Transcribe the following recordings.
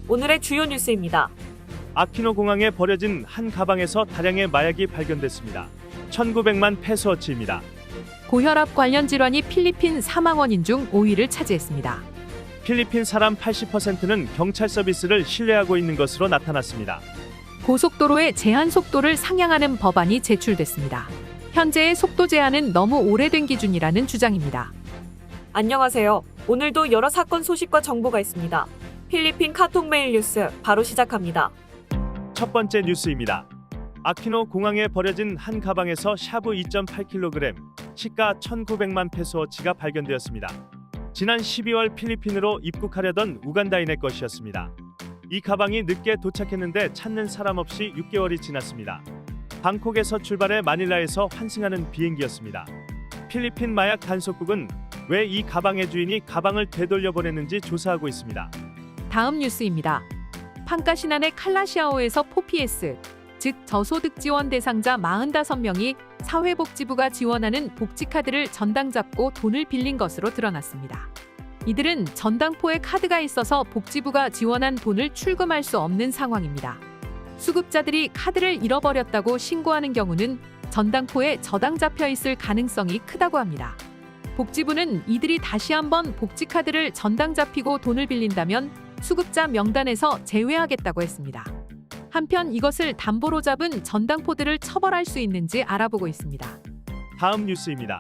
오늘의 주요 뉴스입니다. 아키노 공항에 버려진 한 가방에서 다량의 마약이 발견됐습니다. 1900만 페소어치입니다. 고혈압 관련 질환이 필리핀 사망 원인 중 5위를 차지했습니다. 필리핀 사람 80%는 경찰 서비스를 신뢰하고 있는 것으로 나타났습니다. 고속도로의 제한 속도를 상향하는 법안이 제출됐습니다. 현재의 속도 제한은 너무 오래된 기준이라는 주장입니다. 안녕하세요. 오늘도 여러 사건 소식과 정보가 있습니다. 필리핀 카톡메일 뉴스 바로 시작합니다. 첫 번째 뉴스입니다. 아키노 공항에 버려진 한 가방에서 샤브 2.8kg, 시가 1900만 페소어치가 발견되었습니다. 지난 12월 필리핀으로 입국하려던 우간다인의 것이었습니다. 이 가방이 늦게 도착했는데 찾는 사람 없이 6개월이 지났습니다. 방콕에서 출발해 마닐라에서 환승하는 비행기였습니다. 필리핀 마약 단속국은 왜 이 가방의 주인이 가방을 되돌려 보냈는지 조사하고 있습니다. 다음 뉴스입니다. 판카시난의 칼라시아오에서 포피에스, 즉 저소득 지원 대상자 45명이 사회복지부가 지원하는 복지카드를 전당 잡고 돈을 빌린 것으로 드러났습니다. 이들은 전당포에 카드가 있어서 복지부가 지원한 돈을 출금할 수 없는 상황입니다. 수급자들이 카드를 잃어버렸다고 신고하는 경우는 전당포에 저당 잡혀 있을 가능성이 크다고 합니다. 복지부는 이들이 다시 한번 복지카드를 전당 잡히고 돈을 빌린다면 수급자 명단에서 제외하겠다고 했습니다. 한편 이것을 담보로 잡은 전당포들을 처벌할 수 있는지 알아보고 있습니다. 다음 뉴스입니다.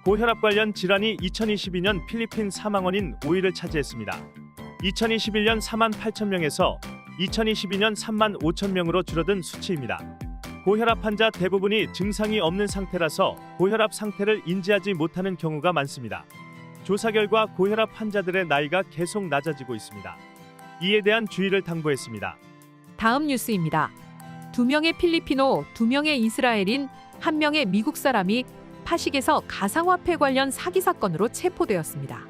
고혈압 관련 질환이 2022년 필리핀 사망 원인 5위를 차지했습니다. 2021년 4만 8천 명에서 2022년 3만 5천 명으로 줄어든 수치입니다. 고혈압 환자 대부분이 증상이 없는 상태라서 고혈압 상태를 인지하지 못하는 경우가 많습니다. 조사 결과 고혈압 환자들의 나이가 계속 낮아지고 있습니다. 이에 대한 주의를 당부했습니다. 다음 뉴스입니다. 2명의 필리피노, 2명의 이스라엘인, 1명의 미국 사람이 파식에서 가상화폐 관련 사기 사건으로 체포되었습니다.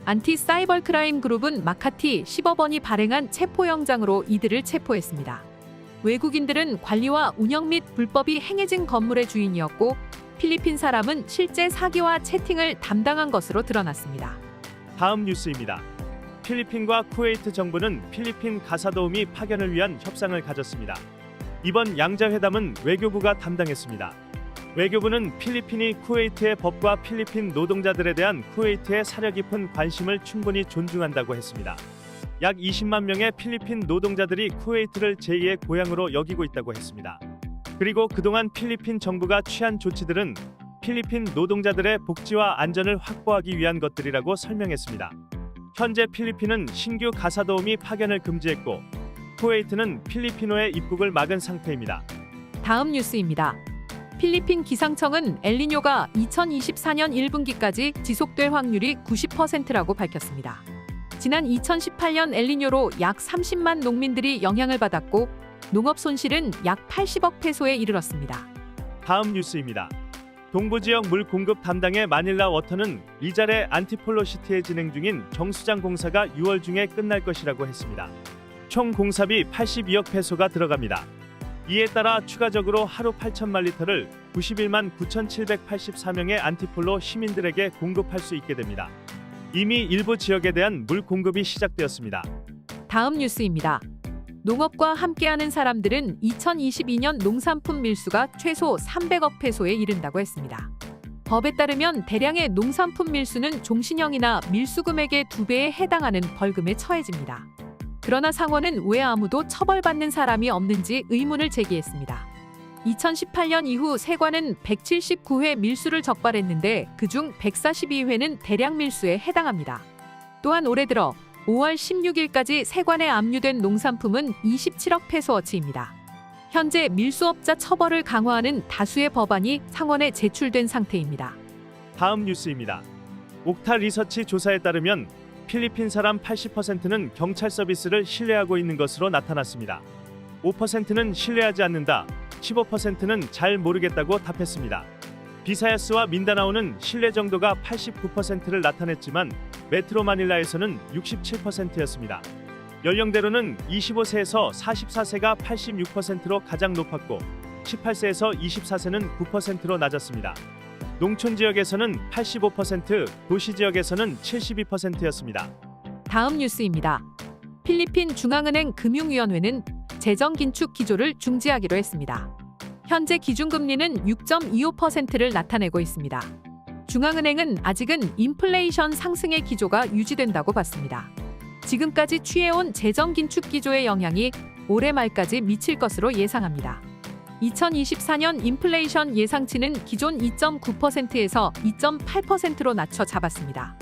안티 사이버 크라임 그룹은 마카티 10억 원이 발행한 체포영장으로 이들을 체포했습니다. 외국인들은 관리와 운영 및 불법이 행해진 건물의 주인이었고 필리핀 사람은 실제 사기와 채팅을 담당한 것으로 드러났습니다. 다음 뉴스입니다. 필리핀과 쿠웨이트 정부는 필리핀 가사도우미 파견을 위한 협상을 가졌습니다. 이번 양자회담은 외교부가 담당했습니다. 외교부는 필리핀이 쿠웨이트의 법과 필리핀 노동자들에 대한 쿠웨이트의 사려 깊은 관심을 충분히 존중한다고 했습니다. 약 20만 명의 필리핀 노동자들이 쿠웨이트를 제2의 고향으로 여기고 있다고 했습니다. 그리고 그동안 필리핀 정부가 취한 조치들은 필리핀 노동자들의 복지와 안전을 확보하기 위한 것들이라고 설명했습니다. 현재 필리핀은 신규 가사도우미 파견을 금지했고 쿠웨이트는 필리피노의 입국을 막은 상태입니다. 다음 뉴스입니다. 필리핀 기상청은 엘니뇨가 2024년 1분기까지 지속될 확률이 90%라고 밝혔습니다. 지난 2018년 엘니뇨로 약 30만 농민들이 영향을 받았고 농업 손실은 약 80억 페소에 이르렀습니다. 다음 뉴스입니다. 동부지역 물 공급 담당의 마닐라 워터는 리잘의 안티폴로시티에 진행 중인 정수장 공사가 6월 중에 끝날 것이라고 했습니다. 총 공사비 82억 페소가 들어갑니다. 이에 따라 추가적으로 하루 8천만 리터를 91만 9,784명의 안티폴로 시민들에게 공급할 수 있게 됩니다. 이미 일부 지역에 대한 물 공급이 시작되었습니다. 다음 뉴스입니다. 농업과 함께하는 사람들은 2022년 농산품 밀수가 최소 300억 페소에 이른다고 했습니다. 법에 따르면 대량의 농산품 밀수는 종신형이나 밀수 금액의 2배에 해당하는 벌금에 처해집니다. 그러나 상원은 왜 아무도 처벌받는 사람이 없는지 의문을 제기했습니다. 2018년 이후 세관은 179회 밀수를 적발했는데 그중 142회는 대량 밀수에 해당합니다. 또한 올해 들어 5월 16일까지 세관에 압류된 농산품은 27억 페소어치입니다. 현재 밀수업자 처벌을 강화하는 다수의 법안이 상원에 제출된 상태입니다. 다음 뉴스입니다. 옥타 리서치 조사에 따르면 필리핀 사람 80%는 경찰 서비스를 신뢰하고 있는 것으로 나타났습니다. 5%는 신뢰하지 않는다, 15%는 잘 모르겠다고 답했습니다. 비사야스와 민다나오는 신뢰 정도가 89%를 나타냈지만 메트로 마닐라에서는 67%였습니다. 연령대로는 25세에서 44세가 86%로 가장 높았고 18세에서 24세는 9%로 낮았습니다. 농촌 지역에서는 85%, 도시 지역에서는 72%였습니다. 다음 뉴스입니다. 필리핀 중앙은행 금융위원회는 재정 긴축 기조를 중지하기로 했습니다. 현재 기준금리는 6.25%를 나타내고 있습니다. 중앙은행은 아직은 인플레이션 상승의 기조가 유지된다고 봤습니다. 지금까지 취해온 재정 긴축 기조의 영향이 올해 말까지 미칠 것으로 예상합니다. 2024년 인플레이션 예상치는 기존 2.9%에서 2.8%로 낮춰 잡았습니다.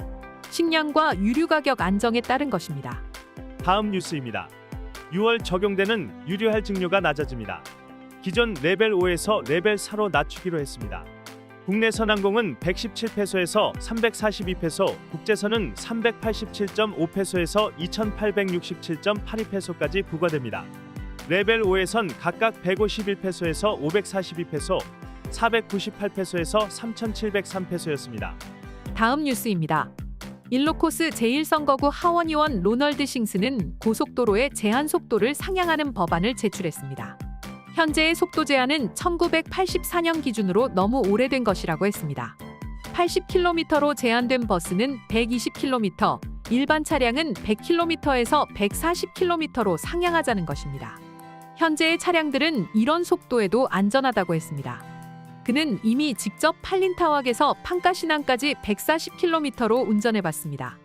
식량과 유류 가격 안정에 따른 것입니다. 다음 뉴스입니다. 6월 적용되는 유류할 증료가 낮아집니다. 기존 레벨 5에서 레벨 4로 낮추기로 했습니다. 국내선 항공은 117페소에서 342페소, 국제선은 387.5페소에서 2867.82페소까지 부과됩니다. 레벨 5에선 각각 151페소에서 542페소, 498페소에서 3703페소였습니다. 다음 뉴스입니다. 일로코스 제1선거구 하원의원 로널드 싱스는 고속도로의 제한 속도를 상향하는 법안을 제출했습니다. 현재의 속도 제한은 1984년 기준으로 너무 오래된 것이라고 했습니다. 80km로 제한된 버스는 120km, 일반 차량은 100km에서 140km로 상향하자는 것입니다. 현재의 차량들은 이런 속도에도 안전하다고 했습니다. 그는 이미 직접 팔린타왁에서 판가시난까지 140km로 운전해봤습니다.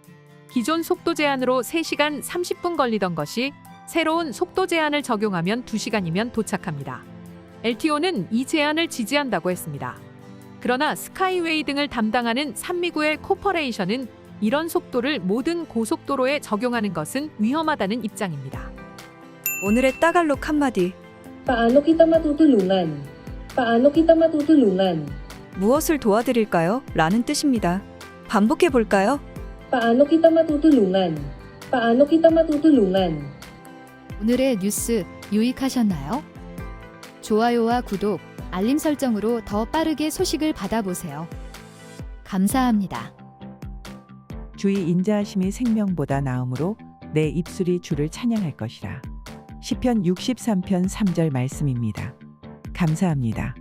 기존 속도 제한으로 3시간 30분 걸리던 것이 새로운 속도 제한을 적용하면 2시간이면 도착합니다. LTO는 이 제한을 지지한다고 했습니다. 그러나 스카이웨이 등을 담당하는 산미구엘 코퍼레이션은 이런 속도를 모든 고속도로에 적용하는 것은 위험하다는 입장입니다. 오늘의 따갈록 한마디. Paano kita matutulungan? Paano kita matutulungan? 무엇을 도와드릴까요? 라는 뜻입니다. 반복해 볼까요? Paano kita matutulungan? Paano kita matutulungan? 오늘의 뉴스 유익하셨나요? 좋아요와 구독, 알림 설정으로 더 빠르게 소식을 받아보세요. 감사합니다. 주의 인자하심이 생명보다 나음으로 내 입술이 주를 찬양할 것이라. 시편 63편 3절 말씀입니다. 감사합니다.